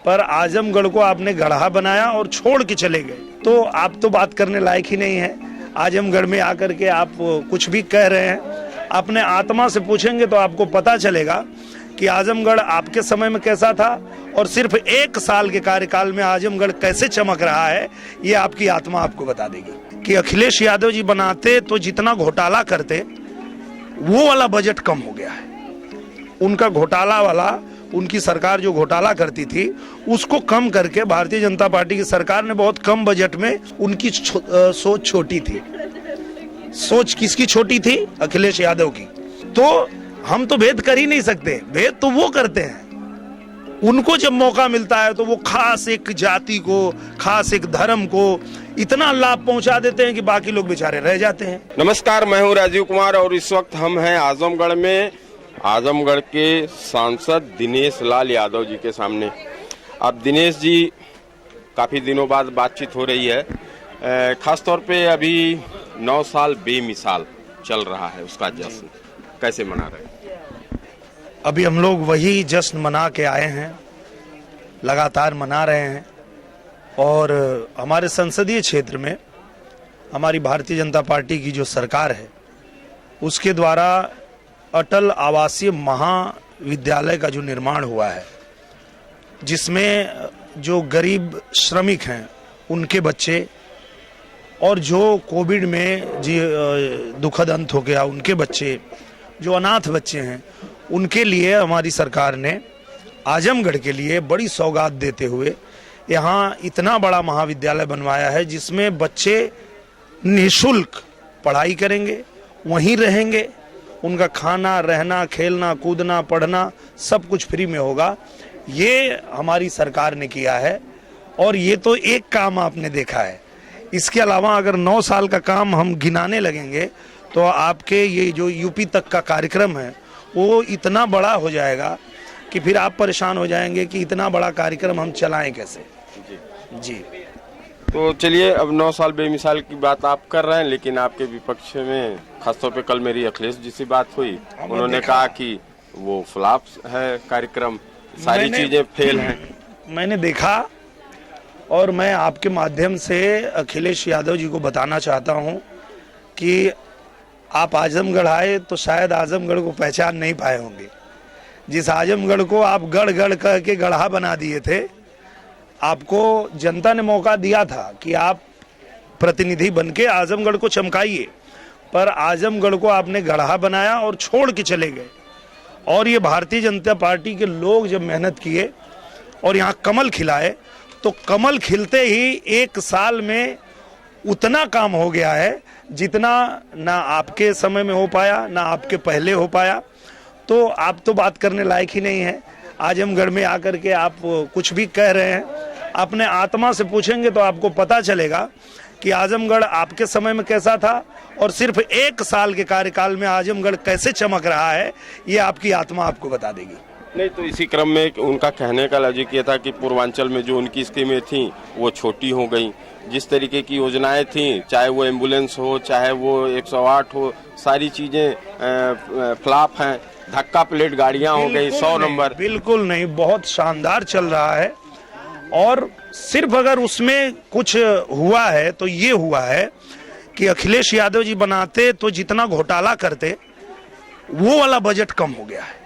पर आजमगढ़ को आपने गढ़ा बनाया और छोड़ के चले गए। तो आप तो बात करने लायक ही नहीं है। आजमगढ़ में आकर के आप कुछ भी कह रहे हैं। अपने आत्मा से पूछेंगे तो आपको पता चलेगा कि आजमगढ़ आपके समय में कैसा था और सिर्फ 1 साल के कार्यकाल में आजमगढ़ कैसे चमक रहा है, ये आपकी आत्मा आपको बता देगी। कि अखिलेश यादव जी बनाते तो जितना घोटाला करते वो वाला बजट कम हो गया है। उनका घोटाला वाला, उनकी सरकार जो घोटाला करती थी उसको कम करके भारतीय जनता पार्टी की सरकार ने बहुत कम बजट में, उनकी सोच छोटी थी। सोच किसकी छोटी थी? अखिलेश यादव की। तो हम तो भेद कर ही नहीं सकते, भेद तो वो करते हैं। उनको जब मौका मिलता है तो वो खास एक जाति को, खास एक धर्म को इतना लाभ पहुंचा देते हैं कि बाकी लोग बेचारे रह जाते हैं। नमस्कार, मैं हूं राजीव कुमार और इस वक्त हम हैं आजमगढ़ में, आजमगढ़ के सांसद दिनेश लाल यादव जी के सामने। अब दिनेश जी, काफी दिनों बाद बातचीत हो रही है, खास तौर पे अभी 9 साल बेमिसाल चल रहा है, उसका जश्न कैसे मना रहे हैं? अभी हम लोग वही जश्न मना के आए हैं, लगातार मना रहे हैं। और हमारे संसदीय क्षेत्र में हमारी भारतीय जनता पार्टी की जो सरकार है उसके द्वारा अटल आवासीय महाविद्यालय का जो निर्माण हुआ है, जिसमें जो गरीब श्रमिक हैं उनके बच्चे और जो कोविड में दुखद अंत हो गया उनके बच्चे, जो अनाथ बच्चे हैं, उनके लिए हमारी सरकार ने आजमगढ़ के लिए बड़ी सौगात देते हुए यहाँ इतना बड़ा महाविद्यालय बनवाया है, जिसमें बच्चे निःशुल्क पढ़ाई करेंगे, वहीं रहेंगे, उनका खाना, रहना, खेलना, कूदना, पढ़ना सब कुछ फ्री में होगा। ये हमारी सरकार ने किया है और ये तो एक काम आपने देखा है। इसके अलावा अगर 9 साल का काम हम गिनाने लगेंगे तो आपके ये जो यूपी तक का कार्यक्रम है वो इतना बड़ा हो जाएगा कि फिर आप परेशान हो जाएंगे कि इतना बड़ा कार्यक्रम हम चलाएं कैसे। जी तो चलिए, अब 9 साल बेमिसाल की बात आप कर रहे हैं, लेकिन आपके विपक्ष में खासतौर पे कल मेरी अखिलेश जी से बात हुई, उन्होंने कहा कि वो फ्लॉप है कार्यक्रम, सारी चीजें फेल हैं। मैंने देखा और मैं आपके माध्यम से अखिलेश यादव जी को बताना चाहता हूं कि आप आजमगढ़ आए तो शायद आजमगढ़ को पहचान नहीं पाए होंगे। जिस आजमगढ़ को आप गढ़ गढ़ कह के गढ़ा बना दिए थे, आपको जनता ने मौका दिया था कि आप प्रतिनिधि बनके आजमगढ़ को चमकाइए, पर आजमगढ़ को आपने गढ़ा बनाया और छोड़ के चले गए। और ये भारतीय जनता पार्टी के लोग जब मेहनत किए और यहाँ कमल खिलाए, तो कमल खिलते ही 1 साल में उतना काम हो गया है जितना ना आपके समय में हो पाया, ना आपके पहले हो पाया। तो आप तो बात करने लायक ही नहीं है। आजमगढ़ में आकर के आप कुछ भी कह रहे हैं। अपने आत्मा से पूछेंगे तो आपको पता चलेगा कि आजमगढ़ आपके समय में कैसा था और सिर्फ 1 साल के कार्यकाल में आजमगढ़ कैसे चमक रहा है, ये आपकी आत्मा आपको बता देगी। नहीं तो इसी क्रम में उनका कहने का लॉजिक ये था कि पूर्वांचल में जो उनकी स्कीमें थी वो छोटी हो गई। जिस तरीके की योजनाएं थी, चाहे वो एम्बुलेंस हो, चाहे वो 108 हो, सारी चीजें फ्लॉप हैं। धक्का प्लेट गाड़ियां हो गई 100 नंबर। बिल्कुल नहीं, बहुत शानदार चल रहा है। और सिर्फ अगर उसमें कुछ हुआ है तो ये हुआ है कि अखिलेश यादव जी बनाते तो जितना घोटाला करते वो वाला बजट कम हो गया है।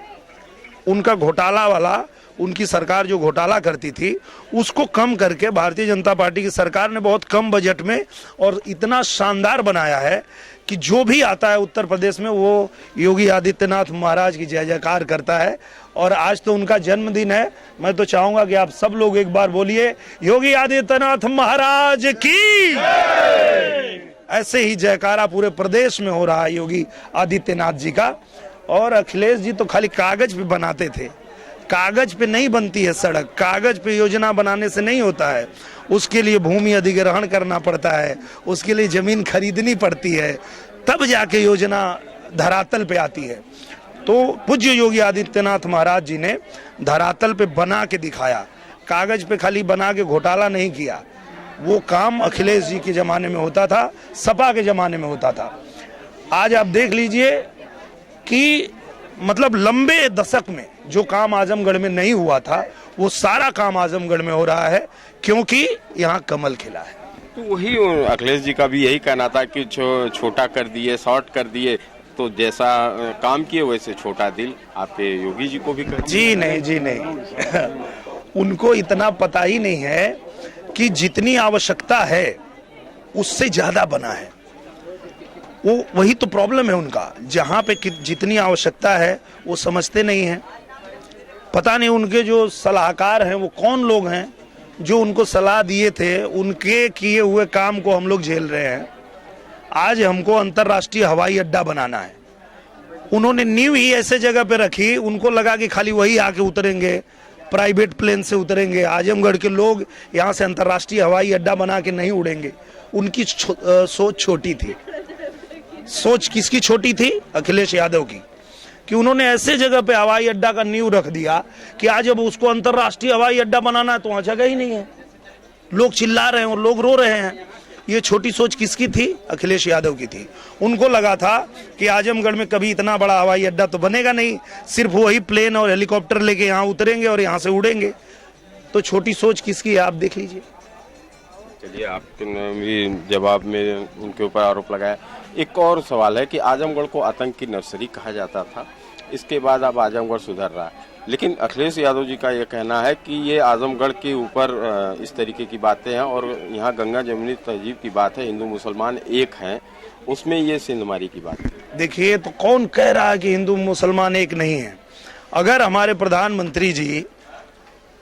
उनका घोटाला वाला, उनकी सरकार जो घोटाला करती थी उसको कम करके भारतीय जनता पार्टी की सरकार ने बहुत कम बजट में और इतना शानदार बनाया है कि जो भी आता है उत्तर प्रदेश में वो योगी आदित्यनाथ महाराज की जय जयकार करता है। और आज तो उनका जन्मदिन है। मैं तो चाहूंगा कि आप सब लोग एक बार बोलिए, योगी आदित्यनाथ महाराज की। ऐसे ही जयकारा पूरे प्रदेश में हो रहा है योगी आदित्यनाथ जी का। और अखिलेश जी तो खाली कागज पे बनाते थे। कागज पे नहीं बनती है सड़क, कागज पे योजना बनाने से नहीं होता है। उसके लिए भूमि अधिग्रहण करना पड़ता है, उसके लिए जमीन खरीदनी पड़ती है, तब जाके योजना धरातल पे आती है। तो पूज्य योगी आदित्यनाथ महाराज जी ने धरातल पे बना के दिखाया, कागज पे खाली बना के घोटाला नहीं किया। वो काम अखिलेश जी के जमाने में होता था, सपा के जमाने में होता था। आज आप देख लीजिए कि मतलब लंबे दशक में जो काम आजमगढ़ में नहीं हुआ था वो सारा काम आजमगढ़ में हो रहा है, क्योंकि यहाँ कमल खिला है। तो वही अखिलेश जी का भी यही कहना था कि छोटा कर दिए, शॉर्ट कर दिए, तो जैसा काम किए वैसे छोटा दिल आपके योगी जी को भी कर जी नहीं, जी नहीं उनको इतना पता ही नहीं है कि जितनी आवश्यकता है उससे ज्यादा बना है। वो वही तो प्रॉब्लम है उनका, जहां पे जितनी आवश्यकता है वो समझते नहीं है। पता नहीं उनके जो सलाहकार हैं वो कौन लोग हैं जो उनको सलाह दिए थे, उनके किए हुए काम को हम लोग झेल रहे हैं। आज हमको अंतर्राष्ट्रीय हवाई अड्डा बनाना है, उन्होंने नींव ही ऐसे जगह पे रखी, उनको लगा कि खाली वही आके उतरेंगे, प्राइवेट प्लेन से उतरेंगे, आजमगढ़ के लोग यहाँ से अंतर्राष्ट्रीय हवाई अड्डा बना के नहीं उड़ेंगे। उनकी सोच छोटी थी। सोच किसकी छोटी थी? अखिलेश यादव की, कि उन्होंने ऐसे जगह पे हवाई अड्डा का नींव रख दिया कि आज जब उसको अंतर्राष्ट्रीय हवाई अड्डा बनाना है तो वहां जगह ही नहीं है, लोग चिल्ला रहे हैं और लोग रो रहे हैं। ये छोटी सोच किसकी थी? अखिलेश यादव की थी। उनको लगा था कि आजमगढ़ में कभी इतना बड़ा हवाई अड्डा तो बनेगा नहीं, सिर्फ वही प्लेन और हेलीकॉप्टर लेके यहाँ उतरेंगे और यहाँ से उड़ेंगे। तो छोटी सोच किसकी है आप देख लीजिए। चलिए, आपने भी जवाब में उनके ऊपर आरोप लगाया। एक और सवाल है कि आजमगढ़ को आतंक की नर्सरी कहा जाता था, इसके बाद अब आजमगढ़ सुधर रहा है, लेकिन अखिलेश यादव जी का यह कहना है कि ये आजमगढ़ के ऊपर इस तरीके की बातें हैं और यहाँ गंगा जमुनी तहजीब की बात है, हिंदू मुसलमान एक हैं, उसमें ये सिंधमारी की बात है। देखिए, तो कौन कह रहा है कि हिंदू मुसलमान एक नहीं है? अगर हमारे प्रधानमंत्री जी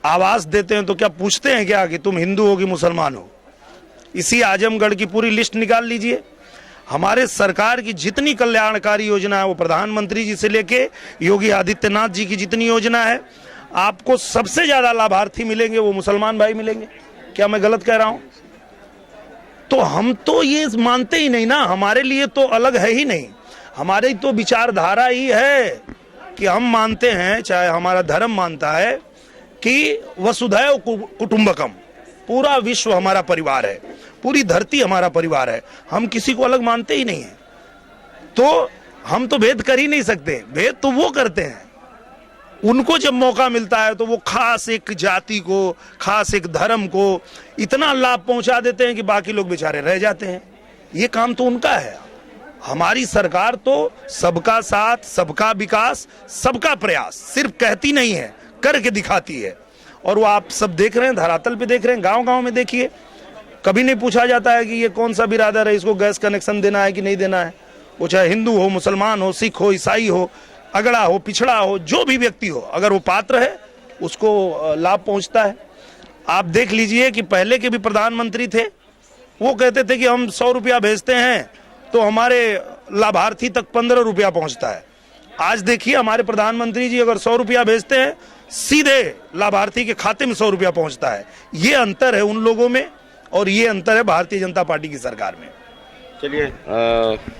आवाज देते हैं तो क्या पूछते हैं क्या कि तुम हिंदू हो कि मुसलमान हो? इसी आजमगढ़ की पूरी लिस्ट निकाल लीजिए। हमारे सरकार की जितनी कल्याणकारी योजना है, वो प्रधानमंत्री जी से लेके योगी आदित्यनाथ जी की जितनी योजना है, आपको सबसे ज्यादा लाभार्थी मिलेंगे वो मुसलमान भाई मिलेंगे। क्या मैं गलत कह रहा हूं? तो हम तो ये मानते ही नहीं ना, हमारे लिए तो अलग है ही नहीं, हमारी तो विचारधारा ही है कि हम मानते हैं, चाहे हमारा धर्म मानता है कि वसुधैव कुटुंबकम, पूरा विश्व हमारा परिवार है, पूरी धरती हमारा परिवार है, हम किसी को अलग मानते ही नहीं है। तो हम तो भेद कर ही नहीं सकते, भेद तो वो करते हैं। उनको जब मौका मिलता है तो वो खास एक जाति को, खास एक धर्म को इतना लाभ पहुंचा देते हैं कि बाकी लोग बेचारे रह जाते हैं। ये काम तो उनका है। हमारी सरकार तो सबका साथ, सबका विकास, सबका प्रयास सिर्फ कहती नहीं है, करके दिखाती है। और वो आप सब देख रहे हैं, धरातल पे देख रहे हैं, गांव गांव में देखिए, कभी नहीं पूछा जाता है कि ये कौन सा बिरादर है, इसको गैस कनेक्शन देना है कि नहीं देना है। वो चाहे हिंदू हो, मुसलमान हो, सिख हो, ईसाई हो, अगड़ा हो, पिछड़ा हो, जो भी व्यक्ति हो, अगर वो पात्र है उसको लाभ पहुंचता है। आप देख लीजिए कि पहले के भी प्रधानमंत्री थे, वो कहते थे कि हम 100 रुपया भेजते हैं तो हमारे लाभार्थी तक 15 रुपया पहुंचता है। आज देखिए, हमारे प्रधानमंत्री जी अगर 100 रुपया भेजते हैं, सीधे लाभार्थी के खाते में 100 रुपया पहुंचता है। ये अंतर है उन लोगों में और ये अंतर है भारतीय जनता पार्टी की सरकार में। चलिए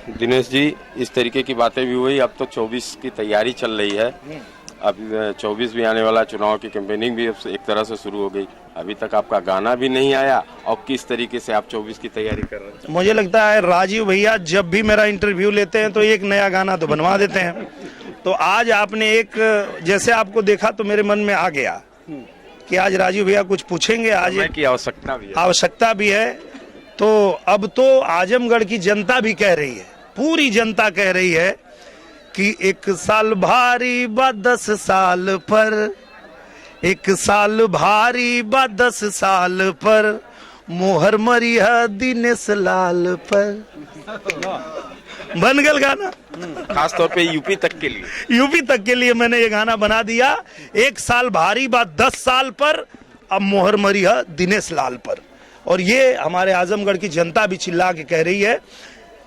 दिनेश जी, इस तरीके की बातें भी हुई। अब तो 24 की तैयारी चल रही है, अब 24 भी आने वाला, चुनाव की कैंपेनिंग भी अब एक तरह से शुरू हो गई। अभी तक आपका गाना भी नहीं आया और किस तरीके से आप 24 की तैयारी कर रहे हैं? मुझे लगता है राजीव भैया जब भी मेरा इंटरव्यू लेते हैं तो एक नया गाना तो बनवा देते हैं। तो आज आपने एक, जैसे आपको देखा तो मेरे मन में आ गया कि आज राजीव भैया कुछ पूछेंगे। आज की आवश्यकता भी है। तो अब तो आजमगढ़ की जनता भी कह रही है, पूरी जनता कह रही है कि 1 साल भारी बा 10 साल पर, 1 साल भारी बा 10 साल पर, मोहर मरी है दिनेश लाल पर। बन गल गाना, खास तौर पे यूपी तक के लिए मैंने ये गाना बना दिया। 1 साल भारी बा 10 साल पर, अब मोहर मरी है दिनेश लाल पर। और ये हमारे आजमगढ़ की जनता भी चिल्ला के कह रही है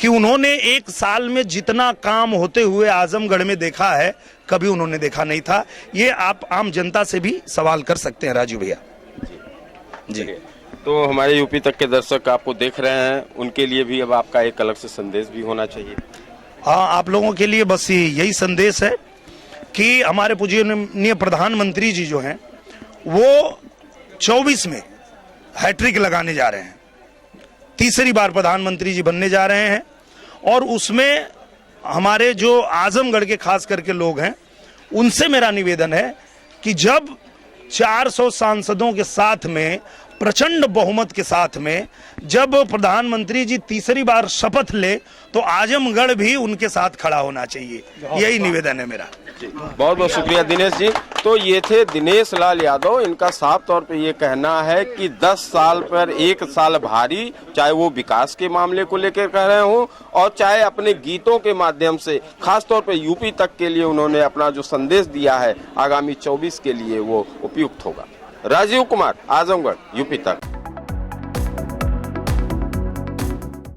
कि उन्होंने 1 साल में जितना काम होते हुए आजमगढ़ में देखा है, कभी उन्होंने देखा नहीं था। ये आप आम जनता से भी सवाल कर सकते हैं राजू भैया जी। तो हमारे यूपी तक के दर्शक आपको देख रहे हैं, उनके लिए भी अब आपका एक अलग से संदेश भी होना चाहिए। हाँ, आप लोगों के लिए बस यही संदेश है कि हमारे पूजनीय प्रधानमंत्री जी जो हैं वो 24 में हैट्रिक लगाने जा रहे हैं, तीसरी बार प्रधानमंत्री जी बनने जा रहे हैं। और उसमें हमारे जो आजमगढ़ के खास करके लोग हैं उनसे मेरा निवेदन है कि जब 400 सांसदों के साथ में, प्रचंड बहुमत के साथ में, जब प्रधानमंत्री जी तीसरी बार शपथ ले तो आजमगढ़ भी उनके साथ खड़ा होना चाहिए। यही निवेदन है मेरा। बहुत बहुत शुक्रिया दिनेश जी। तो ये थे दिनेश लाल यादव। इनका साफ तौर पे ये कहना है कि 10 साल पर 1 साल भारी, चाहे वो विकास के मामले को लेकर कह रहे हो और चाहे अपने गीतों के माध्यम से खास तौर पे यूपी तक के लिए उन्होंने अपना जो संदेश दिया है आगामी 24 के लिए वो उपयुक्त होगा। राजीव कुमार, आजमगढ़, यूपी तक।